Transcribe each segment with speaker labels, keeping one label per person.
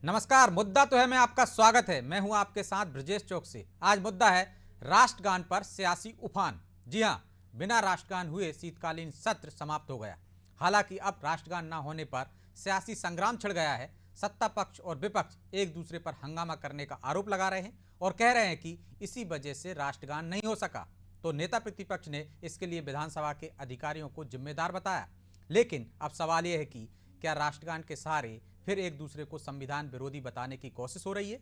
Speaker 1: नमस्कार। मुद्दा तो है, मैं आपका स्वागत है। मैं हूं आपके साथ ब्रजेश चौकसी। आज मुद्दा है राष्ट्रगान पर सियासी उफान। जी हां, बिना राष्ट्रगान हुए शीतकालीन सत्र समाप्त हो गया। हालांकि अब राष्ट्रगान न होने पर सियासी संग्राम छिड़ गया है। सत्ता पक्ष और विपक्ष एक दूसरे पर हंगामा करने का आरोप लगा रहे हैं और कह रहे हैं कि इसी वजह से राष्ट्रगान नहीं हो सका। तो नेता प्रतिपक्ष ने इसके लिए विधानसभा के अधिकारियों को जिम्मेदार बताया। लेकिन अब सवाल यह है कि क्या राष्ट्रगान के सहारे फिर एक दूसरे को संविधान विरोधी बताने की कोशिश हो रही है?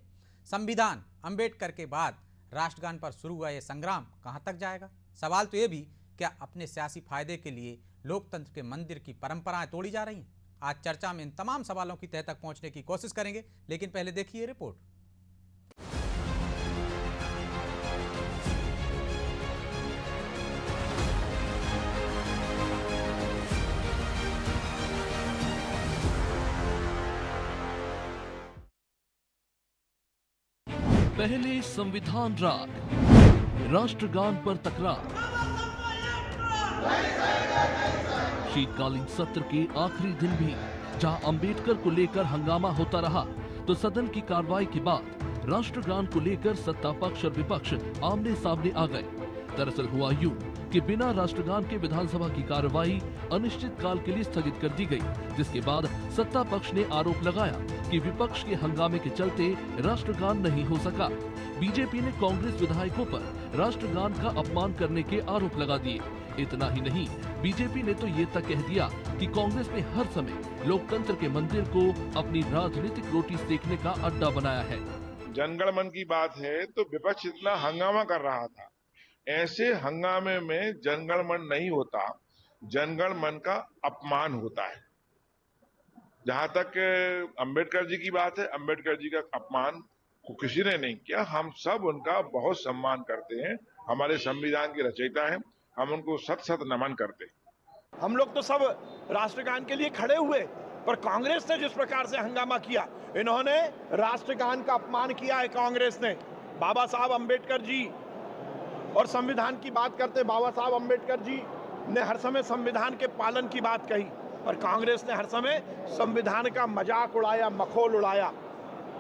Speaker 1: संविधान अंबेडकर के बाद राष्ट्रगान पर शुरू हुआ यह संग्राम कहां तक जाएगा? सवाल तो यह भी, क्या अपने सियासी फायदे के लिए लोकतंत्र के मंदिर की परंपराएं तोड़ी जा रही हैं? आज चर्चा में इन तमाम सवालों की तह तक पहुंचने की कोशिश करेंगे, लेकिन पहले देखिए रिपोर्ट।
Speaker 2: पहले संविधान राग, राष्ट्रगान पर तकरार। शीतकालीन सत्र के आखिरी दिन भी जहां अंबेडकर को लेकर हंगामा होता रहा, तो सदन की कार्रवाई के बाद राष्ट्रगान को लेकर सत्ता पक्ष और विपक्ष आमने सामने आ गए। दरअसल हुआ यूं कि बिना राष्ट्रगान के विधानसभा की कार्रवाई अनिश्चित काल के लिए स्थगित कर दी गई, जिसके बाद सत्ता पक्ष ने आरोप लगाया कि विपक्ष के हंगामे के चलते राष्ट्रगान नहीं हो सका। बीजेपी ने कांग्रेस विधायकों पर राष्ट्रगान का अपमान करने के आरोप लगा दिए। इतना ही नहीं, बीजेपी ने तो ये तक कह दिया कि कांग्रेस ने हर समय लोकतंत्र के मंदिर को अपनी राजनीतिक रोटी सेकने का अड्डा बनाया है।
Speaker 3: जनगण मन की बात है तो विपक्ष इतना हंगामा कर रहा था। ऐसे हंगामे में जनगण मन नहीं होता, जनगण मन का अपमान होता है। जहां तक अंबेडकर जी की बात है, अंबेडकर जी का अपमान किसी ने नहीं किया। हम सब उनका बहुत सम्मान करते हैं। हमारे संविधान के रचयिता हैं, हम उनको शत शत नमन करते हैं।
Speaker 4: हम लोग तो सब राष्ट्रगान के लिए खड़े हुए, पर कांग्रेस ने जिस प्रकार से हंगामा किया, इन्होंने राष्ट्रगान का अपमान किया है। कांग्रेस ने बाबा साहब अंबेडकर जी और संविधान की बात करते, बाबा साहब अंबेडकर जी ने हर समय संविधान के पालन की बात कही, पर कांग्रेस ने हर समय संविधान का मजाक उड़ाया, मखौल उड़ाया।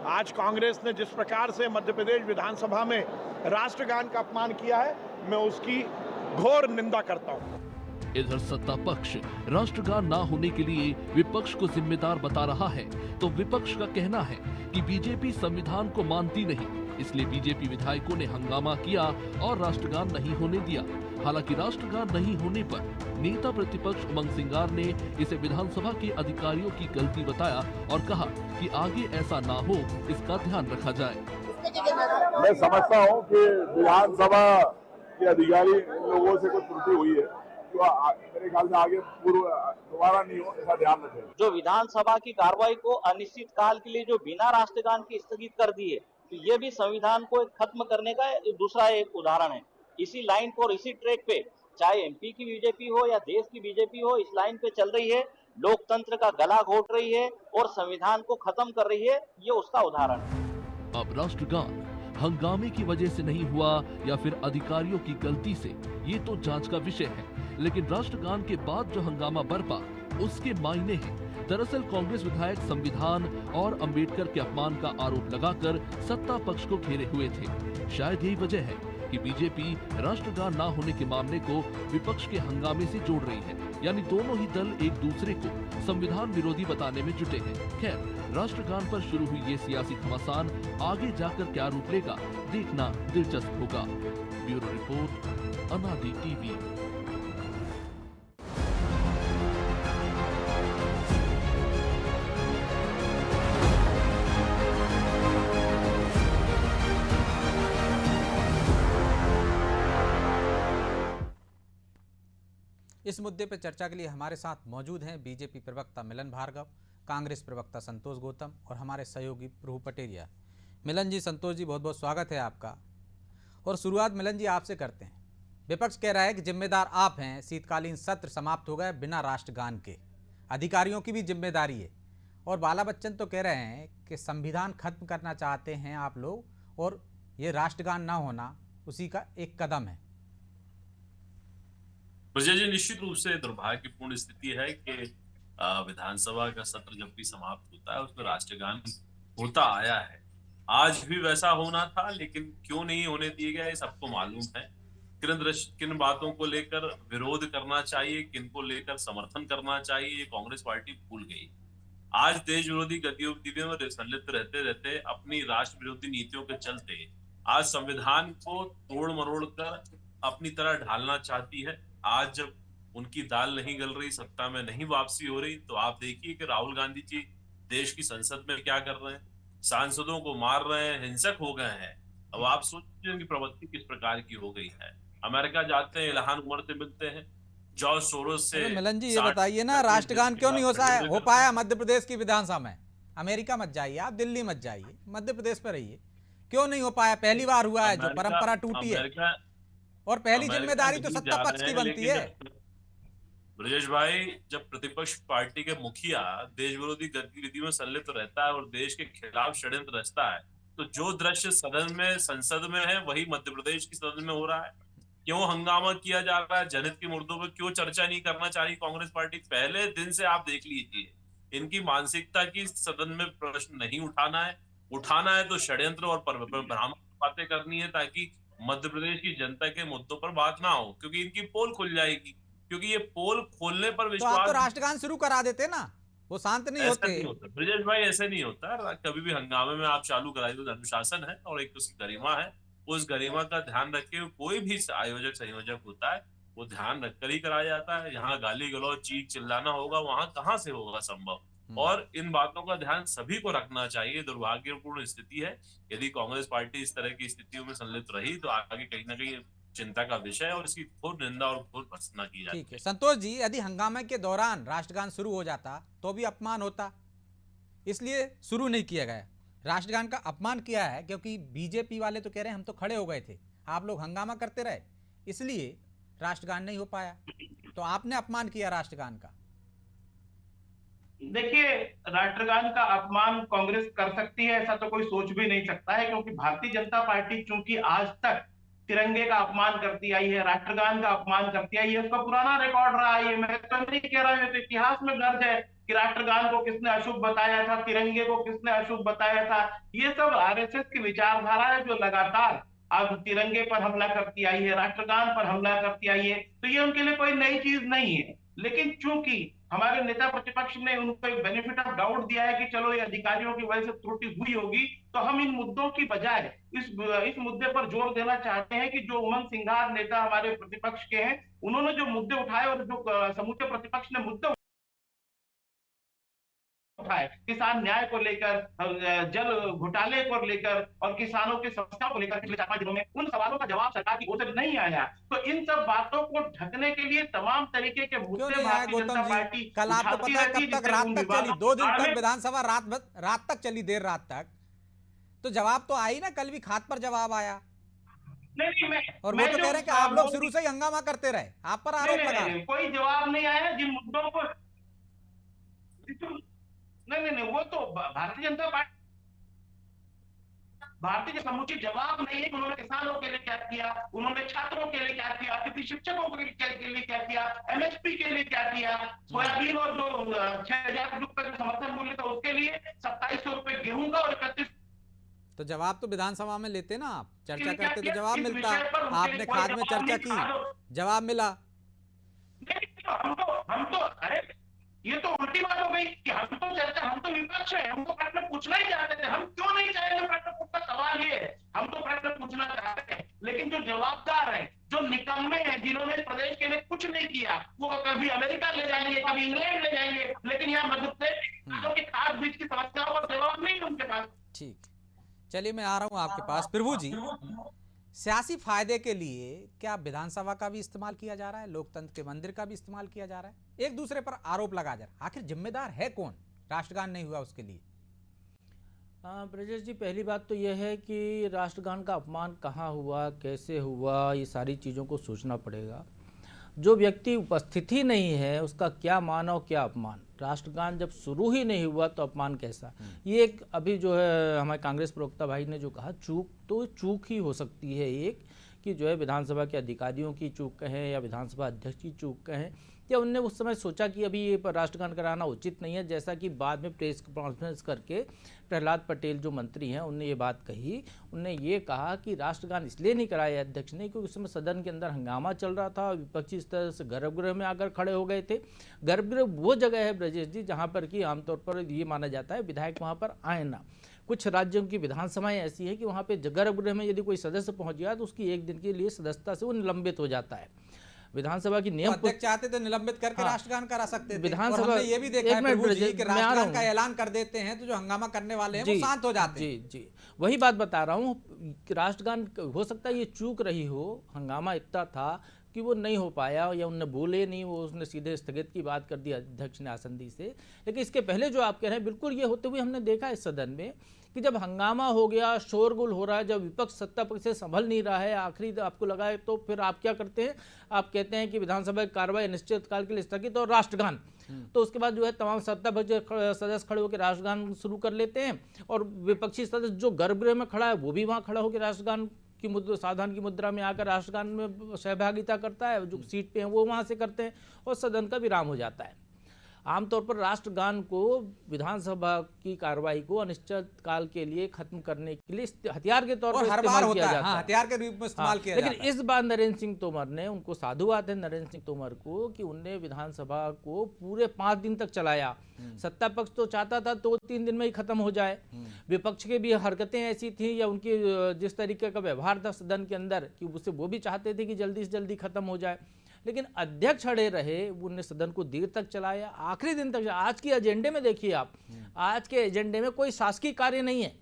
Speaker 4: आज कांग्रेस ने जिस प्रकार से मध्य प्रदेश विधानसभा में राष्ट्रगान का अपमान किया है, मैं उसकी घोर निंदा करता हूं।
Speaker 2: इधर सत्ता पक्ष राष्ट्रगान ना होने के लिए विपक्ष को जिम्मेदार बता रहा है, तो विपक्ष का कहना है कि बीजेपी संविधान को मानती नहीं, इसलिए बीजेपी विधायकों ने हंगामा किया और राष्ट्रगान नहीं होने दिया। हालांकि राष्ट्रगान नहीं होने पर नेता प्रतिपक्ष उमंग सिंगार ने इसे विधानसभा के अधिकारियों की गलती बताया और कहा कि आगे ऐसा ना हो, इसका ध्यान रखा जाए।
Speaker 5: मैं समझता हूं कि विधानसभा के अधिकारी लोगों से कुछ त्रुटि हुई है, तो मेरे ख्याल से आगे दोबारा नहीं हो, ऐसा ध्यान रखें।
Speaker 6: जो विधानसभा की कार्रवाई को अनिश्चित काल के लिए जो बिना राष्ट्रगान की स्थगित कर दी है, तो ये भी संविधान को खत्म करने का दूसरा एक उदाहरण है। इसी लाइन पर, इसी ट्रैक पे, चाहे एमपी की बीजेपी हो या देश की बीजेपी हो, इस लाइन पे चल रही है, लोकतंत्र का गला घोट रही है और संविधान को खत्म कर रही है। ये उसका उदाहरण है।
Speaker 2: अब राष्ट्रगान हंगामे की वजह से नहीं हुआ या फिर अधिकारियों की गलती से, ये तो जांच का विषय है। लेकिन राष्ट्रगान के बाद जो हंगामा बरपा, उसके मायने हैं। दरअसल कांग्रेस विधायक संविधान और अंबेडकर के अपमान का आरोप लगाकर सत्ता पक्ष को घेरे हुए थे। शायद यही वजह है कि बीजेपी राष्ट्रगान ना होने के मामले को विपक्ष के हंगामे से जोड़ रही है, यानी दोनों ही दल एक दूसरे को संविधान विरोधी बताने में जुटे हैं। खैर, राष्ट्रगान पर शुरू हुई ये सियासी घमासान आगे जाकर क्या रूप लेगा, देखना दिलचस्प होगा। ब्यूरो रिपोर्ट, अनादि टीवी।
Speaker 1: इस मुद्दे पर चर्चा के लिए हमारे साथ मौजूद हैं बीजेपी प्रवक्ता मिलन भार्गव, कांग्रेस प्रवक्ता संतोष गौतम और हमारे सहयोगी प्रभु पटेरिया। मिलन जी, संतोष जी, बहुत बहुत स्वागत है आपका। और शुरुआत मिलन जी आपसे करते हैं। विपक्ष कह रहा है कि जिम्मेदार आप हैं, शीतकालीन सत्र समाप्त हो गए बिना राष्ट्रगान के, अधिकारियों की भी जिम्मेदारी है। और बाला बच्चन तो कह रहे हैं कि संविधान खत्म करना चाहते हैं आप लोग, और ये राष्ट्रगान ना होना उसी का एक कदम है।
Speaker 7: ब्रजेश जी, निश्चित रूप से दुर्भाग्यपूर्ण स्थिति है कि विधानसभा का सत्र जब भी समाप्त होता है उसमें राष्ट्रगान होता आया है। आज भी वैसा होना था, लेकिन क्यों नहीं होने दिया गया ये सबको मालूम है। किन बातों को लेकर विरोध करना चाहिए, किन को लेकर समर्थन करना चाहिए, ये कांग्रेस पार्टी भूल गई। आज देश विरोधी गतिविधियों में संलिप्त रहते रहते अपनी राष्ट्र विरोधी नीतियों के चलते आज संविधान को तोड़ मरोड़ कर अपनी तरह ढालना चाहती है। आज जब उनकी दाल नहीं गल रही, सत्ता में नहीं वापसी हो रही, तो आप देखिए कि राहुल गांधी जी देश की संसद में क्या कर रहे हैं, सांसदों को मार रहे हैं, हिंसक हो गए हैं। अब आप सोचिए उनकी प्रवृत्ति किस प्रकार की हो गई है। अमेरिका जाते हैं, इल्हान उमर से मिलते हैं, जॉर्ज सोरोस से।
Speaker 1: अरे मिलन जी ये बताइए ना, राष्ट्रगान क्यों नहीं हो पाया मध्य प्रदेश की विधानसभा में? अमेरिका मत जाइए, आप दिल्ली मत जाइए, मध्य प्रदेश पर रहिए। क्यों नहीं हो पाया? पहली बार हुआ है, जो परंपरा टूटी है, और पहली जिम्मेदारी तो सत्ता पक्ष की बनती है।
Speaker 7: ब्रजेश भाई, जब प्रतिपक्ष पार्टी के मुखिया देश विरोधी गतिविधियों में संलिप्त रहता है और देश के खिलाफ षड्यंत्र रचता है, तो जो दृश्य सदन में, संसद में है, वही मध्य प्रदेश की सदन में हो रहा है। क्यों हंगामा किया जा रहा है? जनहित के मुद्दों पर क्यों चर्चा नहीं करना चाहिए कांग्रेस पार्टी? पहले दिन से आप देख लीजिए, इनकी मानसिकता की सदन में प्रश्न नहीं उठाना है तो षड्यंत्र और भ्रामक बातें करनी है, ताकि मध्य प्रदेश की जनता के मुद्दों पर बात ना हो, क्योंकि इनकी पोल खुल जाएगी। क्योंकि ये पोल खोलने पर
Speaker 1: तो आप तो
Speaker 7: विश्वास,
Speaker 1: राष्ट्रगान शुरू करा देते ना, वो शांत नहीं
Speaker 7: ऐसा
Speaker 1: होते।
Speaker 7: नहीं होता ब्रजेश भाई, ऐसे नहीं होता। कभी भी हंगामे में आप चालू कराइए तो अनुशासन है और एक उसकी गरिमा है। उस गरिमा का ध्यान रखे हुए कोई भी आयोजक संयोजक होता है, वो ध्यान रखकर ही कराया जाता है। यहाँ गाली गलौज चीख चिल्लाना होगा, वहां कहाँ से होगा संभव? और इन बातों का ध्यान सभी को रखना चाहिए। दुर्भाग्यपूर्ण स्थिति है, यदि कांग्रेस पार्टी इस तरह की स्थितियों में संलिप्त रही तो आगे कहीं ना कहीं चिंता का विषय है और इसकी घोर निंदा और घोर भर्त्सना की जाती है।
Speaker 1: ठीक है संतोष जी, यदि हंगामे के दौरान राष्ट्रगान शुरू हो जाता तो भी अपमान होता, इसलिए शुरू नहीं किया गया। राष्ट्रगान का अपमान किया है क्योंकि बीजेपी वाले तो कह रहे हैं हम तो खड़े हो गए थे, आप लोग हंगामा करते रहे, इसलिए राष्ट्रगान नहीं हो पाया। तो आपने अपमान किया राष्ट्रगान का।
Speaker 8: देखिए, राष्ट्रगान का अपमान कांग्रेस कर सकती है, ऐसा तो कोई सोच भी नहीं सकता है, क्योंकि भारतीय जनता पार्टी चूंकि आज तक तिरंगे का अपमान करती आई है, राष्ट्रगान का अपमान करती आई है, उसका पुराना रिकॉर्ड रहा है। मैं तो नहीं कह रहा हूं, तो इतिहास में दर्ज है कि राष्ट्रगान को किसने अशुभ बताया था, तिरंगे को किसने अशुभ बताया था। ये सब आरएसएस की विचारधारा है जो लगातार अब तिरंगे पर हमला करती आई है, राष्ट्रगान पर हमला करती आई है। तो ये उनके लिए कोई नई चीज नहीं है। लेकिन चूंकि हमारे नेता प्रतिपक्ष ने उनको एक बेनिफिट ऑफ डाउट दिया है कि चलो ये अधिकारियों की वजह से त्रुटि हुई होगी, तो हम इन मुद्दों की बजाय इस मुद्दे पर जोर देना चाहते हैं कि जो उमंग सिंघार नेता हमारे प्रतिपक्ष के हैं, उन्होंने जो मुद्दे उठाए और जो समूचे प्रतिपक्ष ने मुद्दे उठाए, किसान न्याय को लेकर, जल घोटाले को लेकर और किसानों की समस्याओं को लेकर पिछले 4-5 दिनों में, उन सवालों का जवाब सरकार की ओर से नहीं आया। तो इन सब बातों को ढकने के लिए तमाम तरीके के मुद्दे भारतीय जनता पार्टी
Speaker 1: कल आपको पता है कब तक रात तक चली, 2 दिन तक विधानसभा रात तक चली, देर रात तक, तो जवाब तो आई ना, कल भी खात पर जवाब आया।
Speaker 8: नहीं,
Speaker 1: और वो तो कह रहे हैं कि आप लोग शुरू से ही हंगामा करते रहे, आप पर आरोप लगा।
Speaker 8: कोई जवाब नहीं आया जिन मुद्दों को, नहीं, वो तो भारतीय जनता पार्टी समूची जवाब नहीं है कि उन्होंने किसानों के लिए क्या किया, उन्होंने छात्रों के लिए क्या किया, किसी शिक्षकों के लिए क्या किया, एमएसपी के लिए क्या किया, सोयाबीन और जो 6,000 रुपए का समर्थन मूल्य था उसके लिए 2700 रुपए गेहूं का और 31। तो
Speaker 1: जवाब तो विधानसभा में लेते ना, आप चर्चा करते तो जवाब मिलता। आपने खाद में चर्चा की, जवाब मिला।
Speaker 8: हम तो अरे ये तो उल्टी बात हो गई कि हम तो विपक्ष है, हमको प्रश्न पूछना ही चाहते थे। हम क्यों नहीं चाहेंगे प्रश्न पूछना? सवाल ये है, हम तो प्रश्न पूछना चाहते हैं, लेकिन जो जवाबदार है, जो निकम्मे हैं, जिन्होंने प्रदेश के लिए कुछ नहीं किया, वो कभी अमेरिका ले जाएंगे, कभी इंग्लैंड ले जाएंगे, लेकिन यहाँ मध्य प्रदेश की खाद बीज की समस्याओं का जवाब नहीं है उनके पास।
Speaker 1: ठीक, चलिए मैं आ रहा हूँ आपके पास। प्रभु जी, सियासी फायदे के लिए क्या विधानसभा का भी इस्तेमाल किया जा रहा है, लोकतंत्र के मंदिर का भी इस्तेमाल किया जा रहा है, एक दूसरे पर आरोप लगा जा रहा है? आखिर जिम्मेदार है कौन? राष्ट्रगान नहीं हुआ उसके लिए।
Speaker 9: ब्रजेश जी, पहली बात तो यह है कि राष्ट्रगान का अपमान कहाँ हुआ, कैसे हुआ, ये सारी चीज़ों को सोचना पड़ेगा। जो व्यक्ति उपस्थित ही नहीं है उसका क्या मान और क्या अपमान। राष्ट्रगान जब शुरू ही नहीं हुआ तो अपमान कैसा? ये एक अभी जो है हमारे कांग्रेस प्रवक्ता भाई ने जो कहा चूक, तो चूक ही हो सकती है एक, कि जो है विधानसभा के अधिकारियों की चूक कहें या विधानसभा अध्यक्ष की चूक कहें, या उनने उस समय सोचा कि अभी ये राष्ट्रगान कराना उचित नहीं है, जैसा कि बाद में प्रेस कॉन्फ्रेंस करके प्रहलाद पटेल जो मंत्री हैं उनने ये बात कही। उनने ये कहा कि राष्ट्रगान इसलिए नहीं कराया अध्यक्ष ने क्योंकि उस समय सदन के अंदर हंगामा चल रहा था, विपक्षी इस तरह से गर्भगृह में आकर खड़े हो गए थे। गर्भगृह वो जगह है ब्रजेश जी जहाँ पर कि आमतौर पर ये माना जाता है विधायक वहाँ पर आए ना। कुछ राज्यों की विधानसभाएं ऐसी हैं कि वहाँ पे गर्भगृह में यदि कोई सदस्य पहुँच गया तो उसकी एक दिन के लिए सदस्यता से वो निलंबित हो जाता है। विधानसभा की नियम
Speaker 1: अध्यक्ष चाहते तो निलंबित करके
Speaker 9: हाँ,
Speaker 1: राष्ट्रगान करा सकते थे।
Speaker 9: विधानसभा
Speaker 1: और हमने ये भी देखा है प्रभु जी कि राष्ट्रगान का
Speaker 9: हूँ।
Speaker 1: ऐलान कर देते हैं तो जो हंगामा करने वाले हैं वो शांत हो जाते हैं।
Speaker 9: जी वही बात बता रहा हूँ। राष्ट्रगान हो सकता है ये चूक रही हो, हंगामा इतना था कि वो नहीं हो पाया या उनने बोले नहीं, वो उसने सीधे स्थगित की बात कर दी अध्यक्ष ने आसंदी से। लेकिन इसके पहले जो आप कह रहे हैं बिल्कुल ये होते हुए हमने देखा इस सदन में कि जब हंगामा हो गया, शोरगुल हो रहा है, जब विपक्ष सत्ता पक्ष से संभल नहीं रहा है, आखिरी आपको लगा है, तो फिर आप क्या करते हैं, आप कहते हैं कि विधानसभा की कार्रवाई अनिश्चितकाल के लिए स्थगित और राष्ट्रगान। तो उसके बाद जो है तमाम सत्ता पक्ष सदस्य खड़े होकर राष्ट्रगान शुरू कर लेते हैं और विपक्षी सदस्य जो गर्भगृह में खड़ा है वो भी वहाँ खड़ा होकर राष्ट्रगान की मुद्रा, सावधान की मुद्रा में आकर राष्ट्रगान में सहभागिता करता है। जो सीट पे हैं वो वहाँ से करते हैं और सदन का विराम हो जाता है। आमतौर पर राष्ट्रगान को विधानसभा की कार्रवाई को अनिश्चित काल के लिए खत्म करने के लिए हथियार के तौर पर इस्तेमाल किया जाता है।
Speaker 1: हथियार के रूप में इस्तेमाल किया जाता है।
Speaker 9: लेकिन इस बार नरेंद्र सिंह तोमर ने, उनको साधुवाद है नरेंद्र सिंह तोमर को कि उनने विधानसभा को पूरे 5 दिन तक चलाया। सत्ता पक्ष तो चाहता था 2-3 दिन में ही खत्म हो जाए। विपक्ष के भी हरकतें ऐसी थी या उनकी जिस तरीके का व्यवहार था सदन के अंदर कि उससे वो भी चाहते थे कि जल्दी से जल्दी खत्म हो जाए। लेकिन अध्यक्ष अड़े रहे, उन्होंने सदन को देर तक चलाया, आखिरी दिन तक। आज के एजेंडे में देखिए आप, आज के एजेंडे में कोई शासकीय कार्य नहीं है।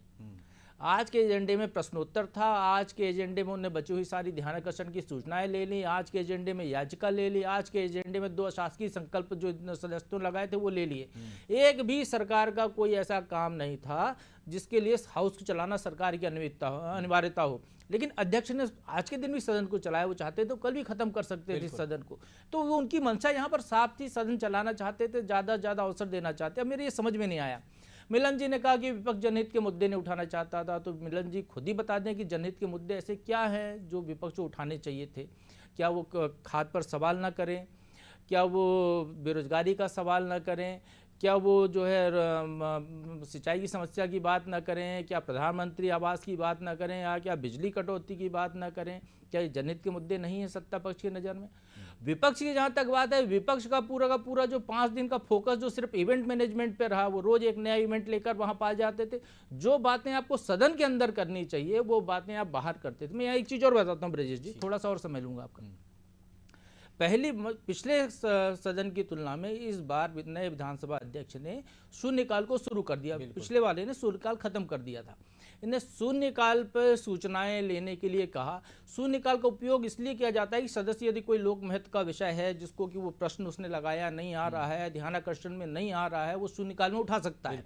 Speaker 9: आज के एजेंडे में प्रश्नोत्तर था, आज के एजेंडे में उन्हें बची हुई सारी ध्यानाकर्षण की सूचनाएं ले ली, आज के एजेंडे में याचिका ले ली, आज के एजेंडे में 2 शासकीय संकल्प जो सदस्यों लगाए थे वो ले लिए। एक भी सरकार का कोई ऐसा काम नहीं था जिसके लिए हाउस को चलाना सरकार की अनिवार्यता हो। लेकिन अध्यक्ष ने आज के दिन भी सदन को चलाया। वो चाहते तो कल भी खत्म कर सकते थे सदन को। तो वो उनकी मंशा यहाँ पर साफ थी, सदन चलाना चाहते थे, ज़्यादा अवसर देना चाहते। अब मेरे ये समझ में नहीं आया। मिलन जी ने कहा कि विपक्ष जनहित के मुद्दे नहीं उठाना चाहता था, तो मिलन जी खुद ही बता दें कि जनहित के मुद्दे ऐसे क्या हैं जो विपक्ष को उठाने चाहिए थे। क्या वो खाद पर सवाल ना करें, क्या वो बेरोजगारी का सवाल ना करें, क्या वो जो है सिंचाई की समस्या की बात ना करें, क्या प्रधानमंत्री आवास की बात ना करें, या क्या बिजली कटौती की बात ना करें। क्या ये जनहित के मुद्दे नहीं हैं सत्ता पक्ष की नज़र में? विपक्ष की जहाँ तक बात है, विपक्ष का पूरा जो 5 दिन का फोकस जो सिर्फ इवेंट मैनेजमेंट पे रहा, वो रोज एक नया इवेंट लेकर वहाँ पाए जाते थे। जो बातें आपको सदन के अंदर करनी चाहिए वो बातें आप बाहर करते थे। मैं यहाँ एक चीज़ और बताता हूँ ब्रजेश जी, थोड़ा सा और समय लूँगा आपका। पिछले सदन की तुलना में इस बार नए विधानसभा अध्यक्ष ने शून्यकाल को शुरू कर दिया। पिछले वाले ने शून्यकाल खत्म कर दिया था। इन्हें शून्यकाल पर सूचनाएं लेने के लिए कहा। शून्यकाल का उपयोग इसलिए किया जाता है कि सदस्य यदि कोई लोक महत्व का विषय है जिसको कि वो प्रश्न उसने लगाया नहीं आ रहा है, ध्यानाकर्षण में नहीं आ रहा है, वो शून्यकाल में उठा सकता है।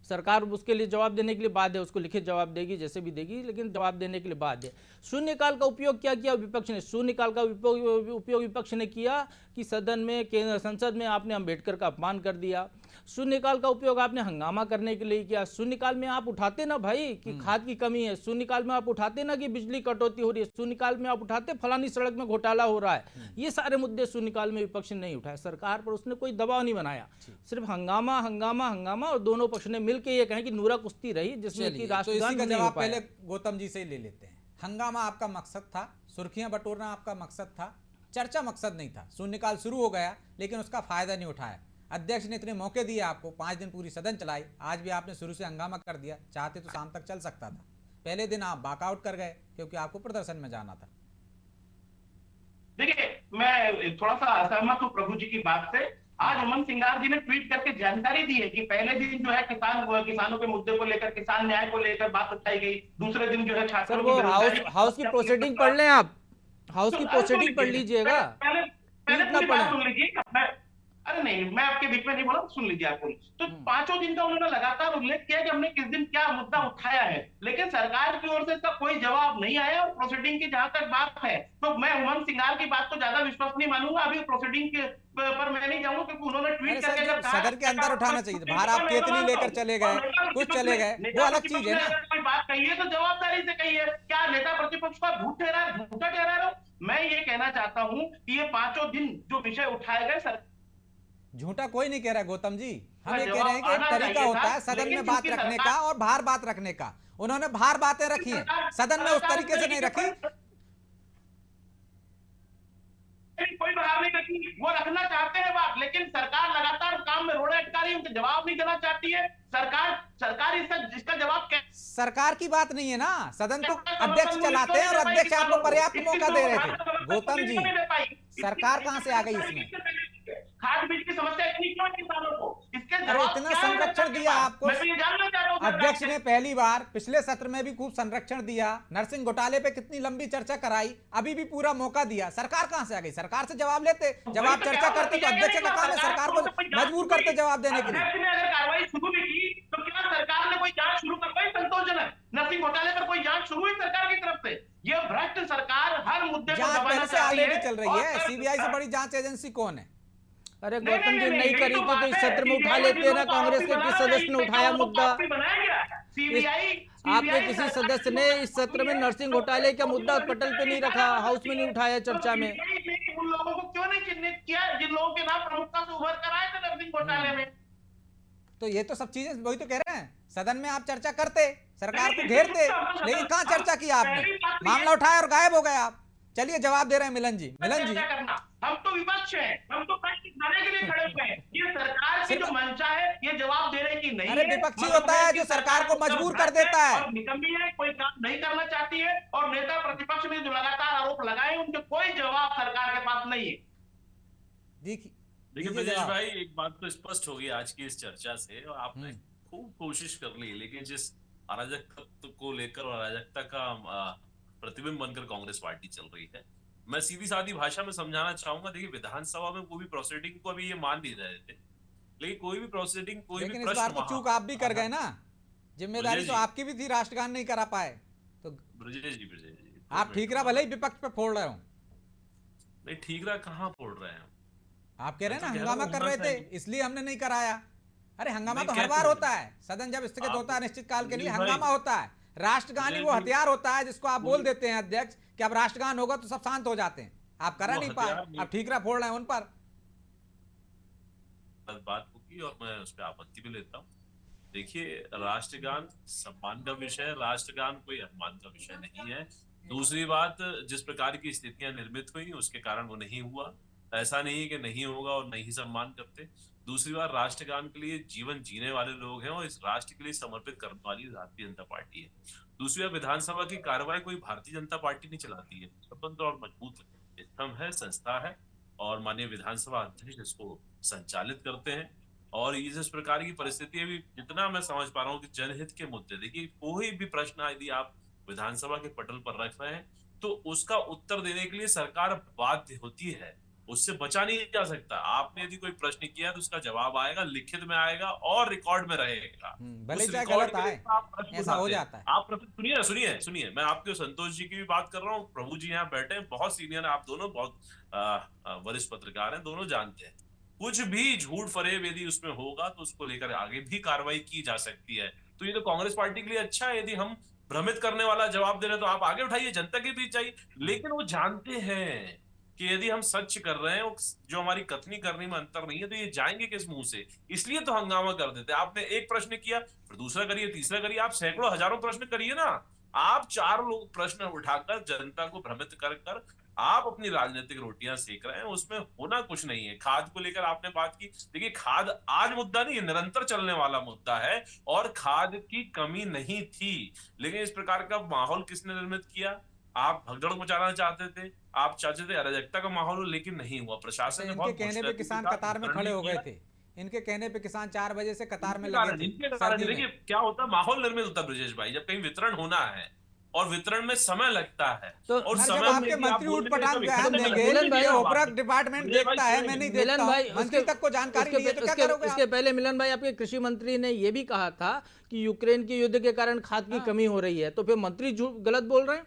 Speaker 9: सरकार उसके लिए जवाब देने के लिए बाध्य है, उसको लिखित जवाब देगी, जैसे भी देगी, लेकिन जवाब देने के लिए बाध्य है। शून्यकाल का उपयोग क्या किया विपक्ष ने? शून्यकाल का उपयोग विपक्ष ने किया कि सदन में, संसद में आपने अम्बेडकर का अपमान कर दिया। शून्यकाल का उपयोग आपने हंगामा करने के लिए किया। शून्यकाल में आप उठाते ना भाई कि खाद की कमी है, शून्यकाल में आप उठाते ना कि बिजली कटौती हो रही है, शून्यकाल में आप उठाते फलानी सड़क में घोटाला हो रहा है। ये सारे मुद्दे शून्यकाल में विपक्ष ने नहीं उठाए। सरकार पर उसने कोई दबाव नहीं बनाया, सिर्फ हंगामा हंगामा हंगामा, और दोनों पक्ष ने मिलकर ये कहें कि नूरा कुश्ती रही जिसमें कि राष्ट्रगान नहीं हो पाया।
Speaker 1: पहले गौतम जी से ही ले लेते हैं। हंगामा आपका मकसद था, सुर्खियां बटोरना आपका मकसद था, चर्चा मकसद नहीं था। शून्यकाल शुरू हो गया लेकिन उसका फायदा नहीं उठाया। अध्यक्ष ने इतने मौके दिए आपको, 5 दिन पूरी सदन चलाई, आज भी आपने शुरू से हंगामा कर दिया। चाहते तो शाम तक चल सकता था। पहले दिन आप वॉकआउट कर गए क्योंकि आपको प्रदर्शन में जाना था।
Speaker 8: देखिए, मैं थोड़ा सा असहमत हूँ प्रभु जी की बात से। आज उमंग सिंगार जी ने ट्वीट करके जानकारी दी है कि पहले दिन जो है किसानों के मुद्दे को लेकर, किसान न्याय को लेकर बात उठाई गई। दूसरे दिन जो है छात्रों
Speaker 9: वो हाउस की प्रोसीडिंग पढ़ लें, आप हाउस की प्रोसीडिंग पढ़ लीजिएगा।
Speaker 8: पहले पूरी बात सुन लीजिए। अरे नहीं, मैं आपके बीच में नहीं बोला, सुन लीजिए आप पूरी। तो 5 दिन का उन्होंने लगातार उल्लेख किया कि हमने किस दिन क्या मुद्दा उठाया है, लेकिन सरकार की ओर से इसका कोई जवाब नहीं आया। और प्रोसीडिंग की जहां तक बात है, तो मैं उमंग सिंगार की बात को ज्यादा विश्वसनीय मानूंगा। अभी प्रोसीडिंग के पर मैं नहीं जाऊंगा, क्योंकि उन्होंने
Speaker 1: अरे
Speaker 8: ट्वीट
Speaker 1: सर,
Speaker 8: करके
Speaker 1: जो
Speaker 8: जब कहा
Speaker 1: सदन के अंदर उठाना चाहिए था, बाहर आप कितनी लेकर चले गए, कुछ चले गए, वो अलग चीज है ना।
Speaker 8: कोई बात कहिए तो जवाबदारी से कहिए। क्या नेता प्रतिपक्ष का झूठा ठहरा रहे हो? मैं ये कहना चाहता हूं कि ये 5 दिन जो विषय उठाए गए, सर
Speaker 1: झूठा कोई नहीं कह रहा गौतम जी, हम ये
Speaker 8: जवाब
Speaker 1: कह रहे हैं कि एक
Speaker 8: आना
Speaker 1: तरीका
Speaker 8: चाहिए
Speaker 1: होता
Speaker 8: था,
Speaker 1: है सदन
Speaker 8: लेकिन
Speaker 1: में बात
Speaker 8: क्योंकि
Speaker 1: रखने
Speaker 8: सरकार-
Speaker 1: का और बाहर बात रखने का। उन्होंने बाहर बातें रखी हैं, सदन में उस तरीके से नहीं रखी।
Speaker 8: कोई बाहर नहीं रखी, वो रखना चाहते हैं बात, लेकिन सरकार लगातार काम में रोड़े अटका रही है, उनके जवाब नहीं देना चाहती है। सरकार इसका जवाब
Speaker 1: सरकार की बात नहीं है ना, सदन तो अध्यक्ष चलाते हैं और अध्यक्ष आपको पर्याप्त मौका दे रहे थे। गौतम जी, सरकार कहां से आ गई इसमें?
Speaker 8: खाद बीज की समस्या इतनी क्यों है किसानों को? इसके
Speaker 1: अरे
Speaker 8: जवाब
Speaker 1: इतना
Speaker 8: क्या है
Speaker 1: संरक्षण
Speaker 8: सरकार के
Speaker 1: दिया
Speaker 8: पास?
Speaker 1: आपको,
Speaker 8: मैं तो ये जानना चाहता हूं सरकार
Speaker 1: अध्यक्ष
Speaker 8: से।
Speaker 1: ने पहली बार, पिछले सत्र में भी खूब संरक्षण दिया, नरसिंह घोटाले पे कितनी लंबी चर्चा कराई, अभी भी पूरा मौका दिया। सरकार कहां से आ गई? सरकार से जवाब लेते, जब आप चर्चा करते तो अध्यक्ष का काम है सरकार को मजबूर करते जवाब देने के लिए।
Speaker 8: अध्यक्ष ने अगर कार्रवाई शुरू भी की तो क्या सरकार ने कोई जांच शुरू करवाई संतोषजनक? नरसिंह घोटाले पर कोई जांच शुरू हुई सरकार की तरफ से? ये भ्रष्ट सरकार हर मुद्दे को
Speaker 1: जांच
Speaker 8: दबाना
Speaker 1: पहले से
Speaker 8: चाहती है।
Speaker 1: ऑलरेडी चल रही है,
Speaker 8: और-
Speaker 1: सीबीआई से बड़ी जांच एजेंसी कौन है?
Speaker 9: अरे
Speaker 8: नहीं,
Speaker 9: गौतम जी,
Speaker 8: नहीं,
Speaker 9: नहीं करी थी तो इस सत्र में उठा लेते ना। कांग्रेस के किस सदस्य ने उठाया मुद्दा? आपके किसी सदस्य ने इस सत्र में नरसिंह घोटाले का मुद्दा पटल पे नहीं रखा, हाउस में नहीं उठाया चर्चा में।
Speaker 8: उन लोगों को क्यों नहीं चिन्हित किया जिन लोगों के नाम प्रमुखता से उभर कर आए थे नरसिंह घोटाले में?
Speaker 1: तो ये तो सब चीजें वही तो कह रहे हैं, सदन में आप चर्चा करते, सरकार को घेरते, लेकिन कहां चर्चा की आपने? मामला उठाया और गायब हो गए आप। चलिए जवाब दे रहे हैं मिलन जी। मिलन जी,
Speaker 8: हम तो विपक्ष हैं, हम तो प्रश्न उठाने के लिए खड़े हुए हैं। ये सरकार की जो मंशा है, ये जवाब देने की नहीं है।
Speaker 1: अरे विपक्षी होता है जो सरकार को मजबूर कर देता है।
Speaker 8: और निकम्मी है, कोई काम नहीं करना चाहती है, और नेता प्रतिपक्ष ने जो लगातार आरोप लगाए उनके कोई जवाब सरकार के पास नहीं है।
Speaker 7: देखिए ब्रजेश भाई, एक बात तो स्पष्ट होगी आज की इस चर्चा से, और आपने खूब कोशिश कर ली, लेकिन जिस अराजकता को लेकर और अराजकता का प्रतिबिंब बनकर कांग्रेस पार्टी चल रही है, मैं सीधी सादी भाषा में समझाना चाहूंगा। देखिए, विधानसभा में कोई भी प्रोसीडिंग को अभी ये मान नहीं रहे थे, लेकिन कोई भी प्रोसीडिंग, कोई भी
Speaker 1: इस बार तो चूक आप भी कर गए ना, जिम्मेदारी तो आपकी भी थी, राष्ट्रगान नहीं करा पाए तो।
Speaker 7: ब्रजेश जी
Speaker 1: आप ठीकरा भले ही विपक्ष पे फोड़ रहे हो।
Speaker 7: नहीं, ठीकरा कहाँ फोड़ रहे हैं?
Speaker 1: आप कह रहे हैं ना हंगामा कर रहे थे इसलिए हमने नहीं कराया। अरे हंगामा तो हर बार होता है, सदन जब स्थगित होता है निश्चित काल के लिए हंगामा होता है। राष्ट्रगान ही वो हथियार होता है जिसको आप बोल देते हैं अध्यक्ष कि अब राष्ट्रगान होगा तो सब शांत हो जाते हैं। आप करा नहीं पाए, आप ठीकरा फोड़ रहे हैं उन पर।
Speaker 7: बात होगी और मैं उस पर आपत्ति भी लेता हूँ। देखिए, राष्ट्रगान सम्मान का विषय है, राष्ट्रगान कोई अपमान का विषय नहीं है। दूसरी बात, जिस प्रकार की स्थितियां निर्मित हुई उसके कारण वो नहीं हुआ, ऐसा नहीं कि नहीं होगा और नहीं सम्मान करते। दूसरी बात, राष्ट्रगान के लिए जीवन जीने वाले लोग हैं और इस राष्ट्र के लिए समर्पित करने वाली भारतीय जनता पार्टी है। दूसरी बात, विधानसभा की कार्रवाई कोई भारतीय जनता पार्टी नहीं चलाती है, स्वतंत्र और मजबूत स्तंभ है, संस्था है, और माननीय विधानसभा अध्यक्ष इसको संचालित करते हैं। और ये जिस प्रकार की परिस्थिति है, जितना मैं समझ पा रहा हूँ कि जनहित के मुद्दे, देखिए कोई भी प्रश्न यदि आप विधानसभा के पटल पर रख रहे हैं तो उसका उत्तर देने के लिए सरकार बाध्य होती है, उससे बचा नहीं जा सकता। आपने यदि कोई प्रश्न किया तो उसका जवाब आएगा, लिखित में आएगा और रिकॉर्ड में रहेगा।
Speaker 1: भले चाहे गलत आए, ऐसा हो जाता है।
Speaker 7: आप सुनिए, मैं आपके संतोष जी की भी बात कर रहा हूँ। प्रभु जी यहाँ बैठे हैं, बहुत सीनियर, आप दोनों बहुत वरिष्ठ पत्रकार हैं, दोनों जानते हैं। कुछ भी झूठ फरेब यदि उसमें होगा तो उसको लेकर आगे भी कार्रवाई की जा सकती है। तो ये तो कांग्रेस पार्टी के लिए अच्छा है, यदि हम भ्रमित करने वाला जवाब दे रहे तो आप आगे उठाइए, जनता के बीच जाइए। लेकिन वो जानते हैं कि यदि हम सच कर रहे हैं, जो हमारी कथनी करने में अंतर नहीं है, तो ये जाएंगे किस मुंह से? इसलिए तो हंगामा कर देते। आपने एक प्रश्न किया, फिर दूसरा करिए, तीसरा करिए, आप सैकड़ों हजारों प्रश्न करिए ना। आप 4 लोग प्रश्न उठाकर जनता को भ्रमित कर आप अपनी राजनीतिक रोटियां सेक रहे हैं, उसमें होना कुछ नहीं है। खाद को लेकर आपने बात की, देखिए खाद आज मुद्दा नहीं है, निरंतर चलने वाला मुद्दा है, और खाद की कमी नहीं थी। लेकिन इस प्रकार का माहौल किसने निर्मित किया? आप भगदड़ मचाना चाहते थे, आप चाहते थे अराजकता का माहौल, लेकिन नहीं हुआ। प्रशासन ने
Speaker 1: इनके कहने पे किसान कतार में खड़े हो गए थे, इनके कहने पे किसान 4 बजे से कतार में लगे थे।
Speaker 7: देखिए क्या होता है, माहौल निर्मित होता है ब्रजेश भाई, जब कहीं वितरण होना है और वितरण में समय लगता है।
Speaker 9: तो
Speaker 7: और
Speaker 1: सर, जब
Speaker 7: समय
Speaker 1: आपके मंत्री उठ पटांग बयान देंगे, ये उपरक डिपार्टमेंट देखता है, मैं नहीं देखता
Speaker 9: मिलन भाई,
Speaker 1: हूं, मंत्री तक को जानकारी नहीं है, तो क्या करोगे
Speaker 9: इसके
Speaker 1: आप?
Speaker 9: पहले मिलन भाई आपके कृषि मंत्री ने यह भी कहा था कि यूक्रेन के युद्ध के कारण खाद की कमी हो रही है, तो फिर मंत्री गलत बोल रहे हैं।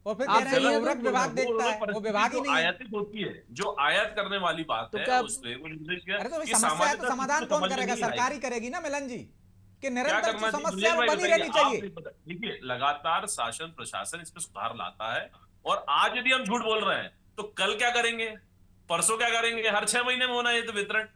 Speaker 1: और फिर
Speaker 9: आप
Speaker 1: कह रहे
Speaker 9: सही
Speaker 1: हैं
Speaker 9: है,
Speaker 1: उपरक विभाग देखता है, वो विभाग ही नहीं है।
Speaker 7: आयातित होती है, जो आयात करने वाली बात
Speaker 9: तो
Speaker 7: है
Speaker 9: क्या-
Speaker 7: उसपे वो निर्देश किया
Speaker 1: अरे तो भाई
Speaker 7: कि
Speaker 1: समस्या है तो
Speaker 7: सामान्यतः
Speaker 1: समाधान
Speaker 7: किसी को
Speaker 1: कौन
Speaker 7: समझ में
Speaker 1: करेगा?
Speaker 7: नहीं आएगी।
Speaker 1: सरकार ही करेगी ना मिलन जी, कि
Speaker 7: क्या
Speaker 1: निरंतर
Speaker 7: करना
Speaker 1: जो
Speaker 7: चाहिए?
Speaker 1: समस्या
Speaker 7: भाई
Speaker 1: बनी
Speaker 7: बताइए,
Speaker 1: रहनी चाहिए।
Speaker 7: देखिए लगातार शासन प्रशासन इसमें सुधार लाता है, और आज यदि हम झूठ बोल रहे हैं तो कल क्या करेंगे, परसों क्या करेंगे? हर 6 महीने में होना है तो वितरण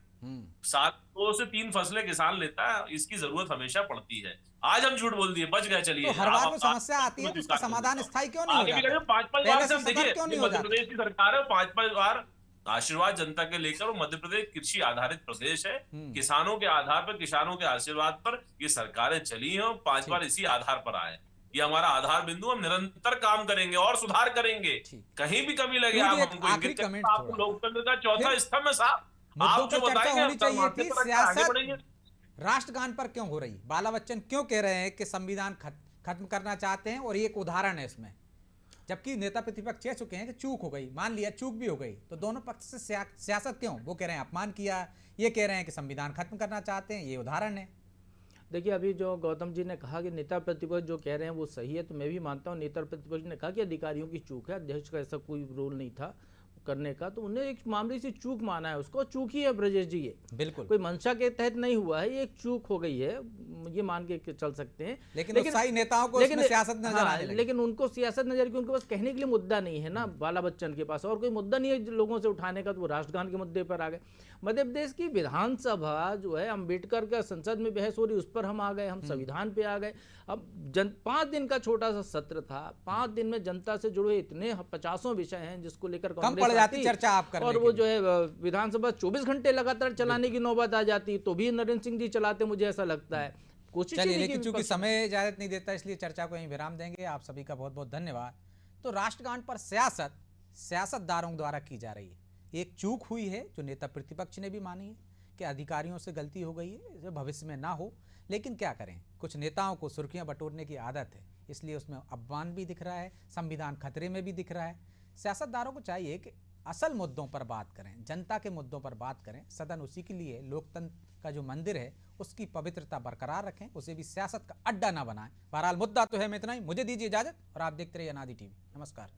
Speaker 7: 2 से 3 फसलें किसान लेता है, इसकी जरूरत हमेशा पड़ती है। आज हम झूठ बोल दिए, बच गए, चलिए।
Speaker 1: तो हर बार
Speaker 7: आप-
Speaker 1: को
Speaker 7: आप-
Speaker 1: समस्या आती है तो उसका समाधान स्थायी क्यों नहीं हो
Speaker 7: आगे भी
Speaker 1: जाता?
Speaker 7: 5-5
Speaker 1: पहले
Speaker 7: बार से
Speaker 1: से
Speaker 7: हम
Speaker 1: सतर्क
Speaker 7: देखिए,
Speaker 1: क्यों नहीं
Speaker 7: ये
Speaker 1: हो
Speaker 7: मध्य
Speaker 1: जाता?
Speaker 7: प्रदेश की सरकार है, 5-5 बार आशीर्वाद जनता के लेकर, और मध्य प्रदेश कृषि आधारित प्रदेश है। किसानों के आधार पर, किसानों के आशीर्वाद पर ये सरकारें चली हैं, और 5 बार इसी आधार पर आए। ये हमारा आधार बिंदु, हम निरंतर काम करेंगे और सुधार करेंगे। कहीं भी कमी लगे आप
Speaker 1: एक
Speaker 7: हमको
Speaker 1: आखिरी
Speaker 7: इंगित करें।
Speaker 1: कमेंट
Speaker 7: आपको
Speaker 1: थोड़ा।
Speaker 7: लोकतंत्र का चौथा
Speaker 1: फिर
Speaker 7: स्तंभ है साहब,
Speaker 1: मुद्दों
Speaker 7: आप जो
Speaker 1: पर चर्चा
Speaker 7: बताएंगे
Speaker 1: होनी
Speaker 7: हम
Speaker 1: चाहिए
Speaker 7: माथे
Speaker 1: थी।
Speaker 7: पर रख के आगे
Speaker 1: सियासत
Speaker 7: बढ़ेंगे।
Speaker 1: राष्ट्रगान पर क्यों हो रही? बाला बच्चन क्यों कह रहे हैं कि संविधान खत्म करना चाहते हैं, और ये एक उदाहरण है इसमें, जबकि नेता प्रतिपक्ष कह चुके हैं कि चूक हो गई, मान लिया चूक भी हो गई, तो दोनों पक्ष से सियासत क्यों? वो कह रहे हैं अपमान किया, ये कह रहे हैं कि संविधान खत्म करना चाहते हैं, ये उदाहरण है।
Speaker 9: देखिए, अभी जो गौतम जी ने कहा कि नेता प्रतिपक्ष जो कह रहे हैं वो सही है, तो मैं भी मानता हूँ। नेता प्रतिपक्ष ने कहा कि अधिकारियों की चूक है, अध्यक्ष का ऐसा कोई रोल नहीं था करने का, तो उन्हें एक मामूली सी चूक माना है, उसको चूक ही है ब्रजेश जी। ये
Speaker 1: बिल्कुल
Speaker 9: कोई मंशा के तहत नहीं हुआ है, ये एक चूक हो गई है, ये मान के चल सकते हैं।
Speaker 1: लेकिन उत्साही नेताओं को इसमें सियासत नजर
Speaker 9: हाँ,
Speaker 1: आने लगी।
Speaker 9: लेकिन उनको सियासत नजर की, उनके पास कहने के लिए मुद्दा नहीं है ना, बाला बच्चन के पास और कोई मुद्दा नहीं है लोगों से उठाने का, तो वो राष्ट्रगान के मुद्दे पर आ गए। मध्य प्रदेश की विधानसभा जो है, अम्बेडकर का संसद में बहस हो रही, उस पर हम आ गए, हम संविधान पे आ गए। अब 5 दिन का छोटा सा सत्र था, 5 दिन में जनता से जुड़े इतने 50 विषय हैं जिसको लेकर
Speaker 1: कम पड़ जाती चर्चा आप करने
Speaker 9: और
Speaker 1: के
Speaker 9: वो
Speaker 1: लिए।
Speaker 9: जो है विधानसभा 24 घंटे लगातार चलाने की नौबत आ जाती, तो भी नरेंद्र सिंह जी चलाते, मुझे ऐसा लगता है। कोशिश
Speaker 1: चलिए, लेकिन चूंकि समय इजाजत नहीं देता, इसलिए चर्चा को यहीं विराम देंगे। आप सभी का बहुत बहुत धन्यवाद। तो राष्ट्रगान पर सियासतदारों द्वारा की जा रही है, एक चूक हुई है जो नेता प्रतिपक्ष ने भी मानी है कि अधिकारियों से गलती हो गई है, जो भविष्य में ना हो। लेकिन क्या करें, कुछ नेताओं को सुर्खियां बटोरने की आदत है, इसलिए उसमें अपमान भी दिख रहा है, संविधान खतरे में भी दिख रहा है। सियासतदारों को चाहिए कि असल मुद्दों पर बात करें, जनता के मुद्दों पर बात करें। सदन उसी के लिए, लोकतंत्र का जो मंदिर है उसकी पवित्रता बरकरार रखें, उसे भी सियासत का अड्डा ना बनाएं। बहरहाल मुद्दा तो है में इतना ही। मुझे दीजिए इजाजत और आप देखते रहिए अनादि टीवी। नमस्कार।